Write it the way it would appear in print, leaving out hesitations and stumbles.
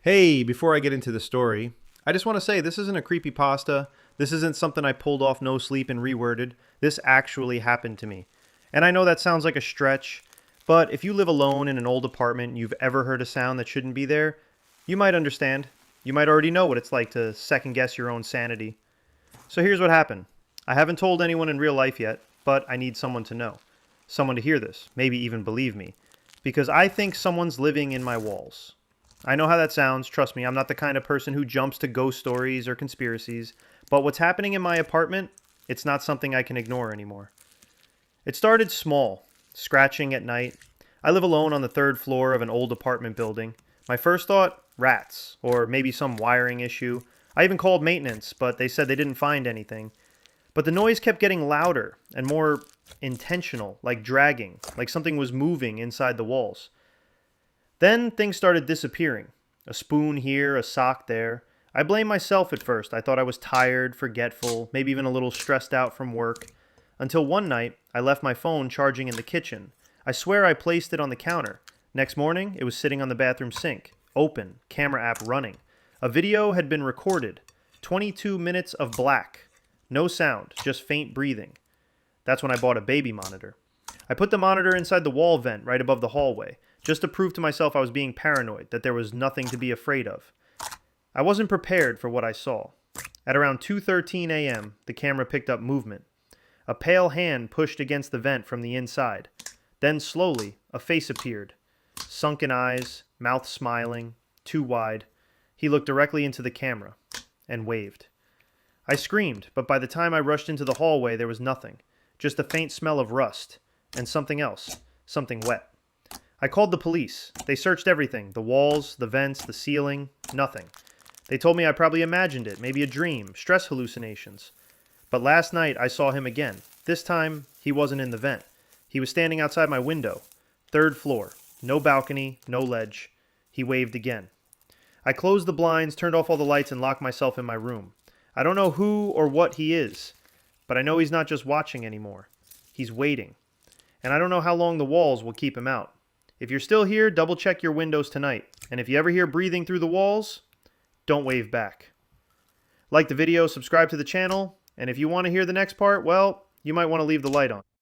Hey, before I get into the story, I just want to say this isn't a creepypasta. This isn't something I pulled off no sleep and reworded. This actually happened to me. And I know that sounds like a stretch, but if you live alone in an old apartment and you've ever heard a sound that shouldn't be there, you might understand. You might already know what it's like to second guess your own sanity. So here's what happened. I haven't told anyone in real life yet, but I need someone to know. Someone to hear this, maybe even believe me. Because I think someone's living in my walls. I know how that sounds. Trust me, I'm not the kind of person who jumps to ghost stories or conspiracies. But what's happening in my apartment, it's not something I can ignore anymore. It started small, scratching at night. I live alone on the third floor of an old apartment building. My first thought, rats, or maybe some wiring issue. I even called maintenance, but they said they didn't find anything. But the noise kept getting louder and more intentional, like dragging, like something was moving inside the walls. Then things started disappearing. A spoon here, a sock there. I blamed myself at first. I thought I was tired, forgetful, maybe even a little stressed out from work. Until one night, I left my phone charging in the kitchen. I swear I placed it on the counter. Next morning, it was sitting on the bathroom sink, open, camera app running. A video had been recorded. 22 minutes of black. No sound, just faint breathing. That's when I bought a baby monitor. I put the monitor inside the wall vent right above the hallway, just to prove to myself I was being paranoid, that there was nothing to be afraid of. I wasn't prepared for what I saw. At around 2:13 a.m., the camera picked up movement. A pale hand pushed against the vent from the inside. Then slowly, a face appeared. Sunken eyes, mouth smiling, too wide. He looked directly into the camera and waved. I screamed, but by the time I rushed into the hallway, there was nothing. Just a faint smell of rust and something else, something wet. I called the police. They searched everything, the walls, the vents, the ceiling, nothing. They told me I probably imagined it, maybe a dream, stress hallucinations. But last night I saw him again. This time, he wasn't in the vent. He was standing outside my window. Third floor. No balcony, no ledge. He waved again. I closed the blinds, turned off all the lights, and locked myself in my room. I don't know who or what he is, but I know he's not just watching anymore. He's waiting. And I don't know how long the walls will keep him out. If you're still here, double check your windows tonight. And if you ever hear breathing through the walls, don't wave back. Like the video, subscribe to the channel, and if you want to hear the next part, well, you might want to leave the light on.